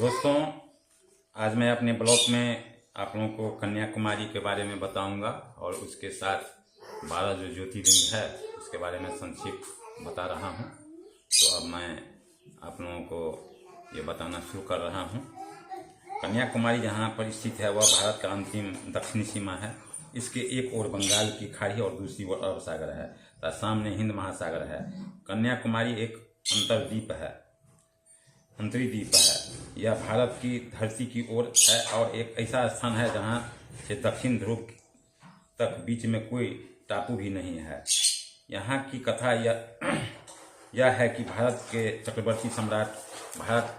दोस्तों, आज मैं अपने ब्लॉग में आप लोगों को कन्याकुमारी के बारे में बताऊंगा और उसके साथ 12 जो ज्योतिर्लिंग है उसके बारे में संक्षिप्त बता रहा हूं। तो अब मैं आप लोगों को ये बताना शुरू कर रहा हूं। कन्याकुमारी जहां पर स्थित है वह भारत का अंतिम दक्षिणी सीमा है। इसके एक ओर बंगाल की खाड़ी और दूसरी ओर अरब सागर है तथा सामने हिंद महासागर है। कन्याकुमारी एक अंतर्द्वीप है। यह भारत की धरती की ओर है और एक ऐसा स्थान है जहां से दक्षिण ध्रुव तक बीच में कोई टापू भी नहीं है। यहाँ की कथा यह है कि भारत के चक्रवर्ती सम्राट भारत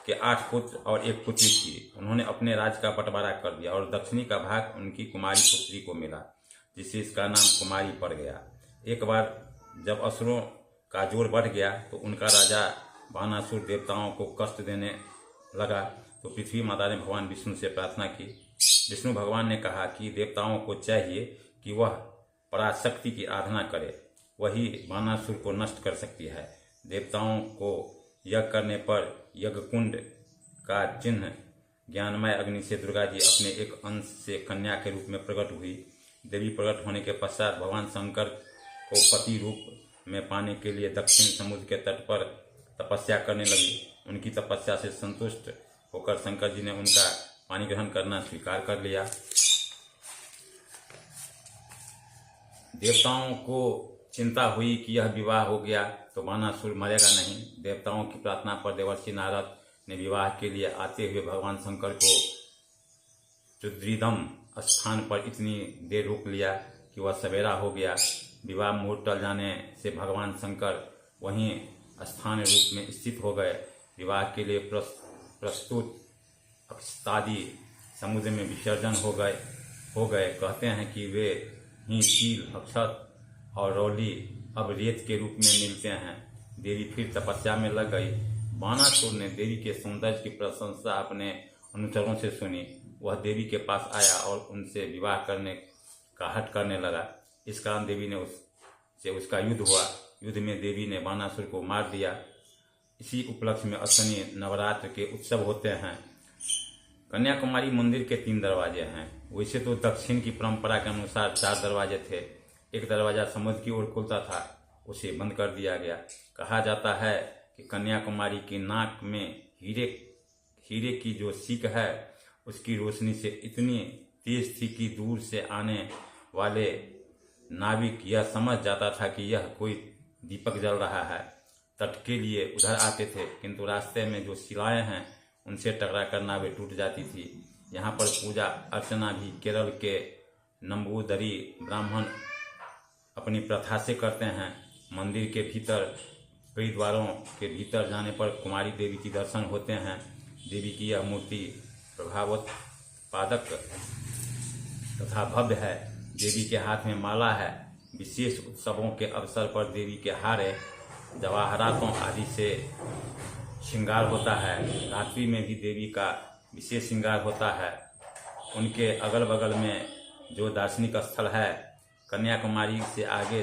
के 8 पुत्र और 1 पुत्री थी। उन्होंने अपने राज्य का बंटवारा कर दिया और दक्षिणी का भाग उनकी कुमारी पुत्री को मिला, जिससे इसका नाम कुमारी पड़ गया। एक बार जब असुरों का जोर बढ़ गया तो उनका राजा बानासुर देवताओं को कष्ट देने लगा, तो पृथ्वी माता ने भगवान विष्णु से प्रार्थना की। विष्णु भगवान ने कहा कि देवताओं को चाहिए कि वह पराशक्ति की आराधना करे, वही बानासुर को नष्ट कर सकती है। देवताओं को यज्ञ करने पर यज्ञकुंड का चिन्ह ज्ञानमय अग्नि से दुर्गा जी अपने एक अंश से कन्या के रूप में प्रकट हुई। देवी प्रकट होने के पश्चात भगवान शंकर को पति रूप में पाने के लिए दक्षिण समुद्र के तट पर तपस्या करने लगी। उनकी तपस्या से संतुष्ट होकर शंकर जी ने उनका पानी ग्रहण करना स्वीकार कर लिया। देवताओं को चिंता हुई कि यह विवाह हो गया तो बानासुर मरेगा नहीं। देवताओं की प्रार्थना पर देवर्षि नारद ने विवाह के लिए आते हुए भगवान शंकर को रुद्रीदम स्थान पर इतनी देर रोक लिया कि वह सवेरा हो गया। विवाह मुहूर्त टल जाने से भगवान शंकर वहीं स्थान रूप में स्थित हो गए। विवाह के लिए प्रस्तुत अक्षतादि समुद्र में विसर्जन हो गए। कहते हैं कि वे ही तिल, अक्षत और रौली अब रेत के रूप में मिलते हैं। देवी फिर तपस्या में लग गई। बानासुर ने देवी के सौंदर्य की प्रशंसा अपने अनुचरों से सुनी। वह देवी के पास आया और उनसे विवाह करने का हठ करने लगा। इस कारण देवी ने उसका युद्ध हुआ। युद्ध में देवी ने बानासुर को मार दिया। इसी उपलक्ष्य में अश्विनी नवरात्र के उत्सव होते हैं। कन्याकुमारी मंदिर के 3 दरवाजे हैं। वैसे तो दक्षिण की परंपरा के अनुसार 4 दरवाजे थे। एक दरवाजा समुद्र की ओर खुलता था, उसे बंद कर दिया गया। कहा जाता है कि कन्याकुमारी की नाक में हीरे की जो सीख है उसकी रोशनी से इतनी तेज थी कि दूर से आने वाले नाविक यह समझ जाता था कि यह कोई दीपक जल रहा है। तट के लिए उधर आते थे, किंतु रास्ते में जो शिलाएं हैं उनसे टकराकर नावें टूट जाती थी। यहाँ पर पूजा अर्चना भी केरल के नंबूदरी ब्राह्मण अपनी प्रथा से करते हैं। मंदिर के भीतर कई द्वारों के भीतर जाने पर कुमारी देवी की दर्शन होते हैं। देवी की यह मूर्ति प्रभावोत्पादक तथा भव्य है। देवी के हाथ में माला है। विशेष उत्सवों के अवसर पर देवी के हारे, जवाहरातों आदि से श्रृंगार होता है। रात्रि में भी देवी का विशेष श्रृंगार होता है। उनके अगल बगल में जो दार्शनिक स्थल है, कन्याकुमारी से आगे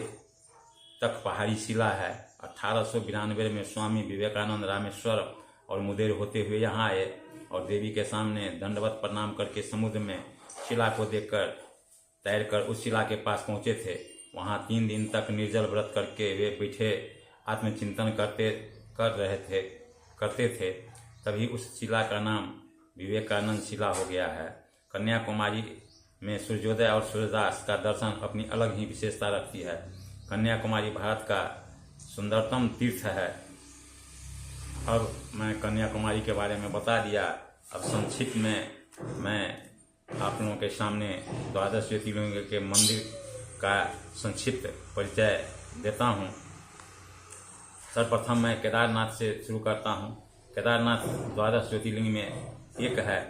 तक पहाड़ी शिला है। 1892 में स्वामी विवेकानंद रामेश्वर और मुदेर होते हुए यहाँ आए और देवी के सामने दंडवत प्रणाम करके समुद्र में शिला को देखकर तैरकर उस शिला के पास पहुँचे थे। वहाँ 3 दिन तक निर्जल व्रत करके वे बैठे आत्मचिंतन करते थे। तभी उस शिला का नाम विवेकानंद शिला हो गया है। कन्याकुमारी में सूर्योदय और सूर्यास्त का दर्शन अपनी अलग ही विशेषता रखती है। कन्याकुमारी भारत का सुंदरतम तीर्थ है। अब मैं कन्याकुमारी के बारे में बता दिया। अब संक्षिप्त में मैं आप लोगों के सामने 12 ज्योतिर्लिंग के मंदिर का संक्षिप्त परिचय देता हूँ। सर्वप्रथम मैं केदारनाथ से शुरू करता हूँ। केदारनाथ 12 ज्योतिर्लिंग में एक है।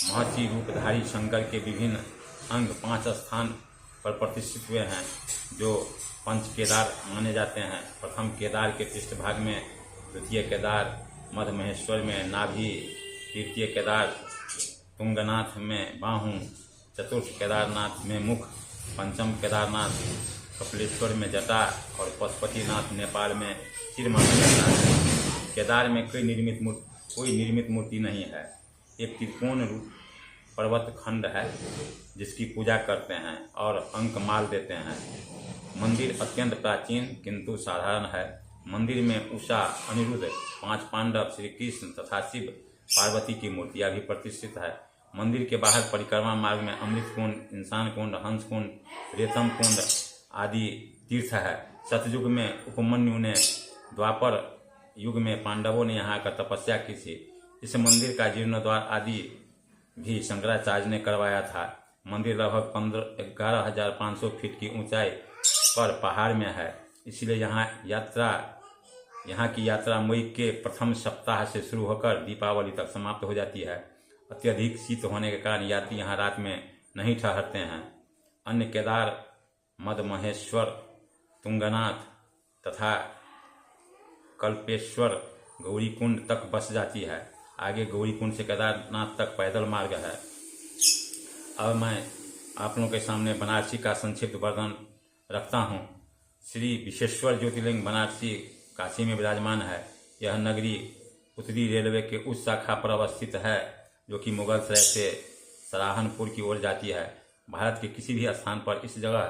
महर्षि रूपधारी शंकर के विभिन्न अंग 5 स्थान पर प्रतिष्ठित हुए हैं, जो पंच केदार माने जाते हैं। प्रथम केदार के पृष्ठभाग में, द्वितीय केदार मध्य महेश्वर में नाभि, तृतीय केदार तुंगनाथ में बाहु, चतुर्थ केदारनाथ में मुख, पंचम केदारनाथ कपिलेश्वर में जटा और पशुपतिनाथ नेपाल में सिर माना जाता है। केदार में कई निर्मित कोई निर्मित मूर्ति नहीं है। एक त्रिकोण रूप पर्वत खंड है जिसकी पूजा करते हैं और अंक माल देते हैं। मंदिर अत्यंत प्राचीन किंतु साधारण है। मंदिर में उषा, अनिरुद्ध, 5 पांडव, श्री कृष्ण तथा शिव पार्वती की मूर्तियां भी प्रतिष्ठित है। मंदिर के बाहर परिक्रमा मार्ग में अमृत कुंड, इंसान कुंड, हंस कुंड, रेतम कुंड आदि तीर्थ है। सतयुग में उपमन्यु ने, द्वापर युग में पांडवों ने यहाँ का तपस्या की थी। इस मंदिर का जीर्णोद्धार आदि भी शंकराचार्य ने करवाया था। मंदिर लगभग 11,500 फीट की ऊंचाई पर पहाड़ में है, इसलिए यहाँ की यात्रा मई के प्रथम सप्ताह से शुरू होकर दीपावली तक समाप्त हो जाती है। अत्यधिक शीत होने के कारण यात्री यहाँ रात में नहीं ठहरते हैं। अन्य केदार, मद महेश्वर, तुंगनाथ तथा कल्पेश्वर गौरीकुंड तक बस जाती है। आगे गौरीकुंड से केदारनाथ तक पैदल मार्ग है। अब मैं आप लोगों के सामने बनारसी का संक्षिप्त वर्णन रखता हूँ। श्री विश्वेश्वर ज्योतिर्लिंग बनारसी काशी में विराजमान है। यह नगरी उत्तरी रेलवे के उस शाखा पर अवस्थित है जो कि मुगलसराय से सराहनपुर की ओर जाती है। भारत के किसी भी स्थान पर इस जगह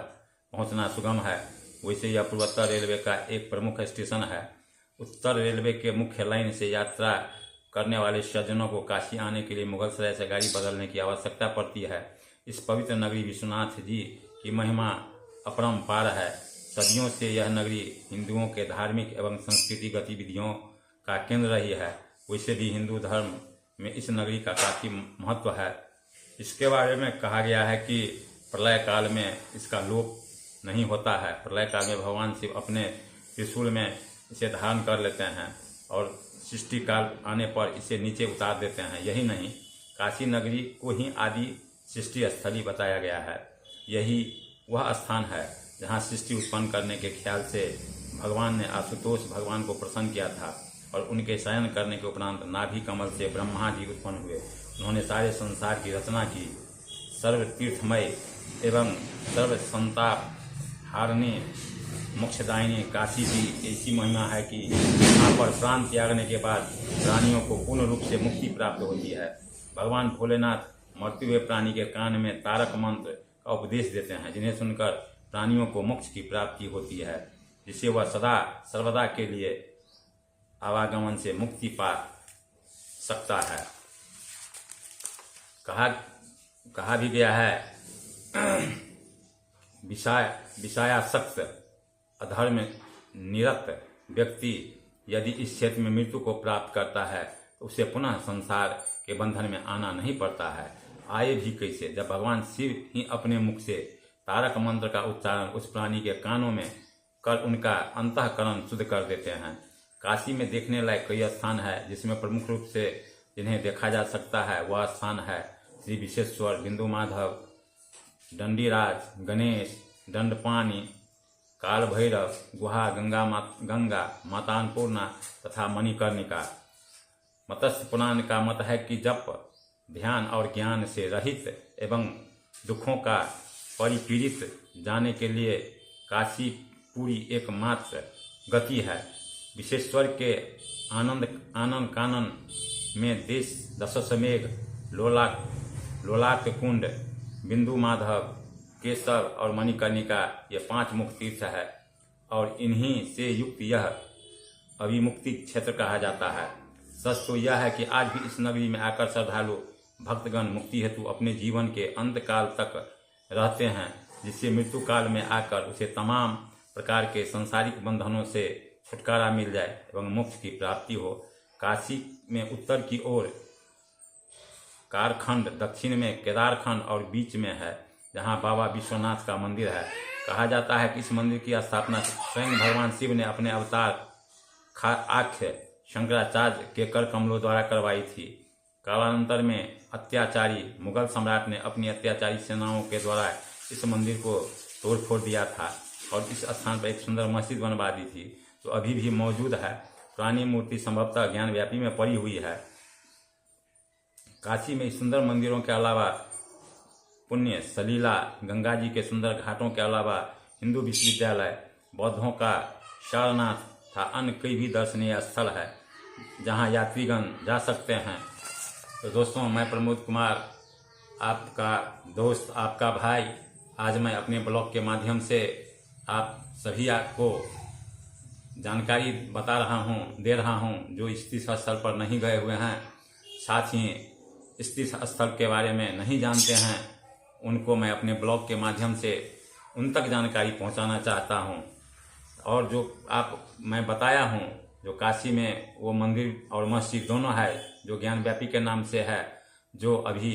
पहुंचना सुगम है। वैसे यह पूर्वोत्तर रेलवे का एक प्रमुख स्टेशन है। उत्तर रेलवे के मुख्य लाइन से यात्रा करने वाले सज्जनों को काशी आने के लिए मुगलसराय से गाड़ी बदलने की आवश्यकता पड़ती है। इस पवित्र नगरी विश्वनाथ जी की महिमा अपरंपार है। सदियों से यह नगरी हिंदुओं के धार्मिक एवं सांस्कृतिक गतिविधियों का केंद्र रही है। वैसे भी हिंदू धर्म में इस नगरी का काफी महत्व है। इसके बारे में कहा गया है कि प्रलय काल में इसका लोप नहीं होता है। प्रलय काल में भगवान शिव अपने त्रिशूल में इसे धारण कर लेते हैं और सृष्टि काल आने पर इसे नीचे उतार देते हैं। यही नहीं, काशी नगरी को ही आदि सृष्टि स्थली बताया गया है। यही वह स्थान है जहाँ सृष्टि उत्पन्न करने के ख्याल से भगवान ने आशुतोष भगवान को प्रसन्न किया था और उनके शयन करने के उपरांत नाभि कमल से ब्रह्मा जी उत्पन्न हुए। उन्होंने सारे संसार की रचना की। सर्व तीर्थमय एवं सर्व संताप हारणी मोक्षदायिनी काशी की ऐसी महिमा है कि यहाँ पर प्राण त्यागने के बाद प्राणियों को पूर्ण रूप से मुक्ति प्राप्त होती है। भगवान भोलेनाथ मरते हुए प्राणी के कान में तारक मंत्र का उपदेश देते हैं, जिन्हें सुनकर प्राणियों को मोक्ष की प्राप्ति होती है, जिससे वह सदा सर्वदा के लिए आवागमन से मुक्ति पा सकता है। कहा भी गया है विषयासक्त अधर्म निरत व्यक्ति यदि इस क्षेत्र में मृत्यु को प्राप्त करता है तो उसे पुनः संसार के बंधन में आना नहीं पड़ता है। आए भी कैसे, जब भगवान शिव ही अपने मुख से तारक मंत्र का उच्चारण उस प्राणी के कानों में कर उनका अंतःकरण शुद्ध कर देते हैं। काशी में देखने लायक कई स्थान है, जिसमें प्रमुख रूप से जिन्हें देखा जा सकता है वह स्थान है श्री विश्वेश्वर, बिंदु माधव, दंडीराज, गणेश, दंडपानी, काल भैरव गुहा, गंगा माता अन्नपूर्णा तथा मणिकर्णिका। मत्स्य पुराण का मत है कि जप, ध्यान और ज्ञान से रहित एवं दुखों का परिपीड़ित जाने के लिए काशी पूरी एकमात्र गति है। विश्वेश्वर के आनंद कानन में देश दशमेघ, लोलाक कुंड, बिंदु माधव, केशव और मणिकर्णिका ये 5 मुख्य तीर्थ है और इन्हीं से युक्त यह अभिमुक्ति क्षेत्र कहा जाता है। सच तो यह है कि आज भी इस नगरी में आकर श्रद्धालु भक्तगण मुक्ति हेतु अपने जीवन के अंत काल तक रहते हैं, जिससे मृत्यु काल में आकर उसे तमाम प्रकार के सांसारिक बंधनों से छुटकारा मिल जाए एवं मोक्ष की प्राप्ति हो। काशी में उत्तर की ओर कारखंड, दक्षिण में केदारखंड और बीच में है जहाँ बाबा विश्वनाथ का मंदिर है। कहा जाता है कि इस मंदिर की स्थापना स्वयं भगवान शिव ने अपने अवतार आख्य शंकराचार्य के कर कमलों द्वारा करवाई थी। कालांतर में अत्याचारी मुगल सम्राट ने अपनी अत्याचारी सेनाओं के द्वारा इस मंदिर को तोड़ फोड़ दिया था और इस स्थान पर एक सुंदर मस्जिद बनवा दी थी, जो अभी भी मौजूद है। पुरानी मूर्ति संभवतः ज्ञानव्यापी में पड़ी हुई है। काशी में सुंदर मंदिरों के अलावा पुण्य सलीला, गंगा जी के सुंदर घाटों के अलावा हिंदू विश्वविद्यालय, बौद्धों का सारनाथ तथा अन्य कई भी दर्शनीय स्थल है। जहां यात्रीगण जा सकते हैं। तो दोस्तों, मैं प्रमोद कुमार, आपका दोस्त, आपका भाई, आज मैं अपने ब्लॉग के माध्यम से आप सभी को जानकारी बता रहा हूँ, दे रहा हूँ, जो इस तीर्थ स्थल पर नहीं गए हुए हैं, साथ ही इस तीर्थ स्थल के बारे में नहीं जानते हैं, उनको मैं अपने ब्लॉग के माध्यम से उन तक जानकारी पहुँचाना चाहता हूँ। और जो मैं बताया हूँ, जो काशी में वो मंदिर और मस्जिद दोनों है, जो ज्ञानव्यापी के नाम से है, जो अभी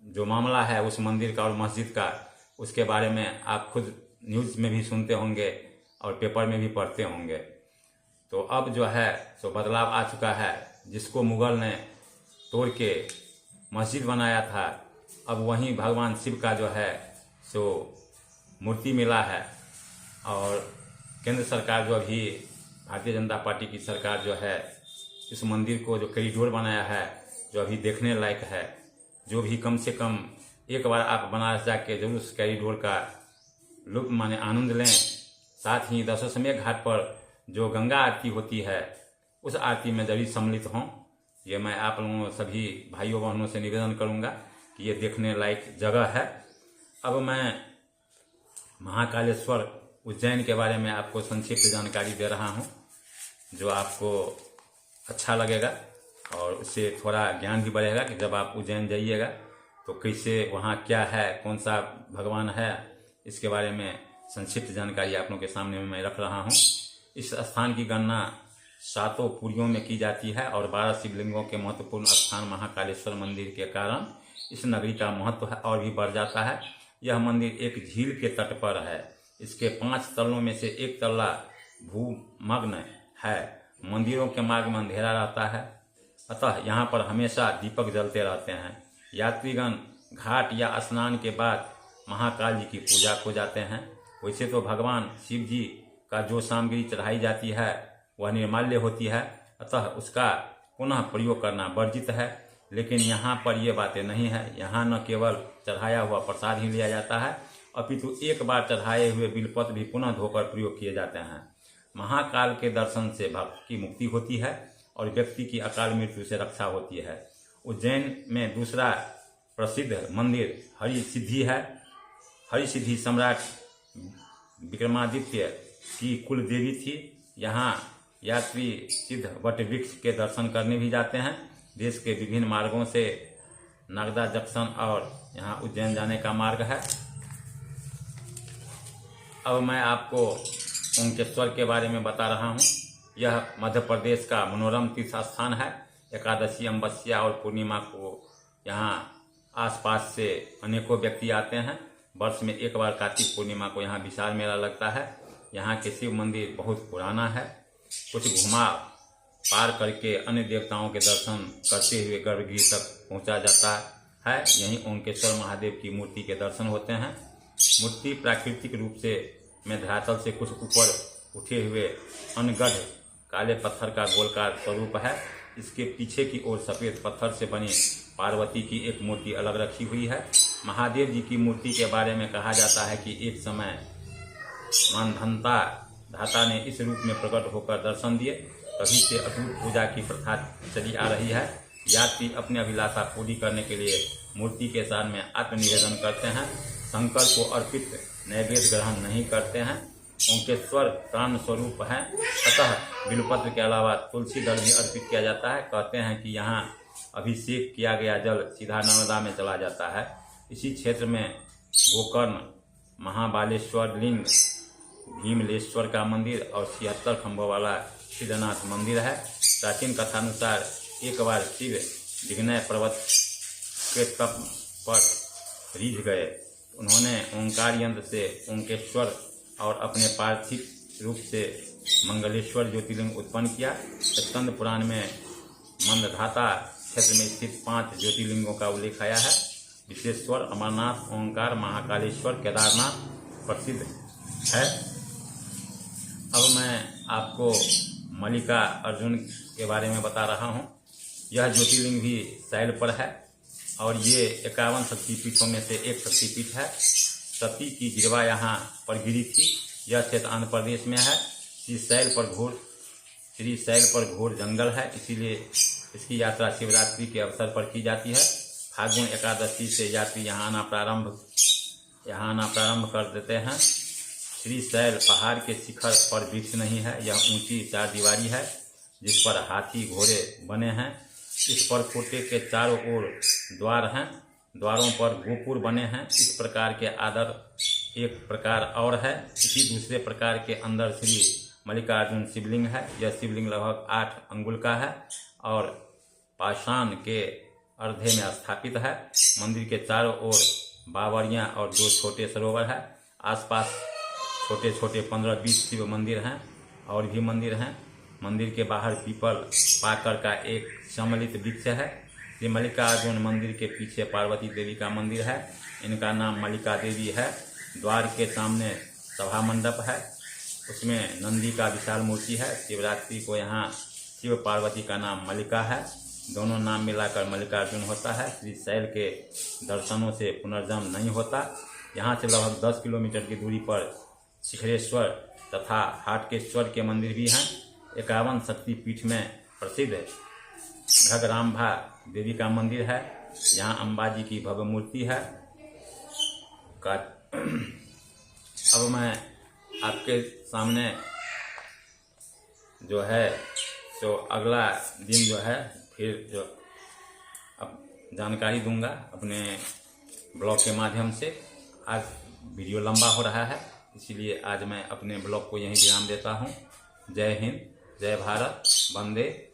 जो मामला है उस मंदिर का और मस्जिद का, उसके बारे में आप खुद न्यूज़ में भी सुनते होंगे और पेपर में भी पढ़ते होंगे। तो अब जो है सो बदलाव आ चुका है। जिसको मुगल ने तोड़ के मस्जिद बनाया था, अब वहीं भगवान शिव का जो है सो मूर्ति मिला है। और केंद्र सरकार जो अभी भारतीय जनता पार्टी की सरकार जो है, इस मंदिर को जो कॉरिडोर बनाया है, जो अभी देखने लायक है, जो भी कम से कम एक बार आप बनारस जाके जरूर उस कॉरिडोर का लुत्फ माने आनंद लें। साथ ही दशाश्वमेध घाट पर जो गंगा आरती होती है, उस आरती में जरूर सम्मिलित हों। ये मैं आप लोगों सभी भाइयों बहनों से निवेदन करूंगा कि ये देखने लायक जगह है। अब मैं महाकालेश्वर उज्जैन के बारे में आपको संक्षिप्त जानकारी दे रहा हूँ, जो आपको अच्छा लगेगा और उससे थोड़ा ज्ञान भी बढ़ेगा कि जब आप उज्जैन जाइएगा तो कैसे वहाँ क्या है, कौन सा भगवान है, इसके बारे में संक्षिप्त जानकारी आप लोगों के सामने मैं रख रहा हूँ। इस स्थान की गणना 7 पुरियों में की जाती है और 12 शिवलिंगों के महत्वपूर्ण स्थान महाकालेश्वर मंदिर के कारण इस नगरी का महत्व और भी बढ़ जाता है। यह मंदिर एक झील के तट पर है। इसके 5 तलों में से एक तल्ला भूमग्न है। मंदिरों के मार्ग में अंधेरा रहता है, अतः यहाँ पर हमेशा दीपक जलते रहते हैं। यात्रीगण घाट या स्नान के बाद महाकाल जी की पूजा को जाते हैं। वैसे तो भगवान शिव जी का जो सामग्री चढ़ाई जाती है वह निर्माल्य होती है, अतः उसका पुनः प्रयोग करना वर्जित है। लेकिन यहाँ पर ये बातें नहीं है। यहाँ न केवल चढ़ाया हुआ प्रसाद ही लिया जाता है, अपितु एक बार चढ़ाए हुए बिलपत्र भी पुनः धोकर प्रयोग किए जाते हैं। महाकाल के दर्शन से भक्त की मुक्ति होती है और व्यक्ति की अकाल मृत्यु से रक्षा होती है। उज्जैन में दूसरा प्रसिद्ध मंदिर हरिसिद्धि है। हरिसिद्धि सम्राट विक्रमादित्य की कुल देवी थी। यहाँ यात्री सिद्ध वट वृक्ष के दर्शन करने भी जाते हैं। देश के विभिन्न मार्गों से नागदा जंक्शन और यहाँ उज्जैन जाने का मार्ग है। अब मैं आपको ओंकेश्वर के बारे में बता रहा हूँ। यह मध्य प्रदेश का मनोरम तीर्थ स्थान है। एकादशी, अमावस्या और पूर्णिमा को यहाँ आसपास से अनेकों व्यक्ति आते हैं। वर्ष में एक बार कार्तिक पूर्णिमा को यहाँ विशाल मेला लगता है। यहाँ के शिव मंदिर बहुत पुराना है। कुछ घुमा पार करके अन्य देवताओं के दर्शन करते हुए गर्भगृह तक पहुँचा जाता है। यहीं ओंकेश्वर महादेव की मूर्ति के दर्शन होते हैं। मूर्ति प्राकृतिक रूप से में धरातल से कुछ ऊपर उठे हुए अनगढ़ काले पत्थर का गोलकार स्वरूप है। इसके पीछे की ओर सफेद पत्थर से बनी पार्वती की एक मूर्ति अलग रखी हुई है। महादेव जी की मूर्ति के बारे में कहा जाता है कि एक समय मानधनता धाता ने इस रूप में प्रकट होकर दर्शन दिए। तभी से अटूट पूजा की प्रथा चली आ रही है। यात्री अपनी अभिलाषा पूरी करने के लिए मूर्ति के सामने आत्मनिवेदन करते हैं। शंकर को अर्पित नैवेद्य ग्रहण नहीं करते हैं। ओंकेश्वर प्राण स्वरूप है, अतः बिल्वपत्र के अलावा तुलसी दल भी अर्पित किया जाता है। कहते हैं कि यहाँ अभिषेक किया गया जल सीधा नर्मदा में चला जाता है। इसी क्षेत्र में गोकर्ण, महाबालेश्वर लिंग, भीमलेश्वर का मंदिर और 76 खंभों वाला सिद्धनाथ मंदिर है। प्राचीन कथानुसार एक बार शिव दिग्नय पर्वत के तप पर रिझ गए। उन्होंने ओंकार यंत्र से ओंकेश्वर और अपने पार्थिव रूप से मंगलेश्वर ज्योतिर्लिंग उत्पन्न किया। स्कंद पुराण में मंदधाता क्षेत्र में स्थित 5 ज्योतिर्लिंगों का उल्लेख आया है। विश्वेश्वर, अमरनाथ, ओंकार, महाकालेश्वर, केदारनाथ प्रसिद्ध है। अब मैं आपको मल्लिका अर्जुन के बारे में बता रहा हूँ। यह ज्योतिर्लिंग भी शैल पर है और ये 51 शक्तिपीठों में से एक शक्तिपीठ है। सती की गिरवा यहाँ पर गिरी थी। यह क्षेत्र आंध्र प्रदेश में है। इस शैल पर घोर श्रीशैल पर घोर जंगल है, इसीलिए इसकी यात्रा शिवरात्रि के अवसर पर की जाती है। फाल्गुन एकादशी से यात्री यहाँ आना प्रारंभ कर देते हैं। श्रीशैल पहाड़ के शिखर पर वृक्ष नहीं है, यह ऊंची चारदीवारी है जिस पर हाथी घोड़े बने हैं। इस पर कोटे के चारों ओर द्वार हैं, द्वारों पर गोपुर बने हैं। इस प्रकार के आदर एक प्रकार और है। इसी दूसरे प्रकार के अंदर श्री मल्लिकार्जुन शिवलिंग है। यह शिवलिंग लगभग 8 अंगुल का है और पाषाण के अर्धे में स्थापित है। मंदिर के चारों ओर बावड़ियाँ और 2 छोटे सरोवर है। आसपास छोटे छोटे 15-20 शिव मंदिर हैं और भी मंदिर हैं। मंदिर के बाहर पीपल पाकर का एक सम्मिलित वृक्ष है। श्री मल्लिकार्जुन मंदिर के पीछे पार्वती देवी का मंदिर है, इनका नाम मल्लिका देवी है। द्वार के सामने सभा मंडप है, उसमें नंदी का विशाल मूर्ति है। शिवरात्रि को यहाँ शिव पार्वती का नाम मल्लिका है, दोनों नाम मिलाकर मल्लिकार्जुन होता है। श्रीशैल के दर्शनों से पुनर्जन्म नहीं होता। यहाँ से लगभग 10 किलोमीटर की दूरी पर शिखरेश्वर तथा हाटकेश्वर के मंदिर भी हैं। 51 शक्तिपीठ में प्रसिद्ध घगराम्भा देवी का मंदिर है, यहाँ अम्बाजी की भव्य मूर्ति है। अब मैं आपके सामने जो है तो अगला दिन जो है फिर जो अब जानकारी दूंगा अपने ब्लॉग के माध्यम से। आज वीडियो लंबा हो रहा है, इसीलिए आज मैं अपने ब्लॉग को यहीं विराम देता हूँ। जय हिंद, जय भारत, वंदे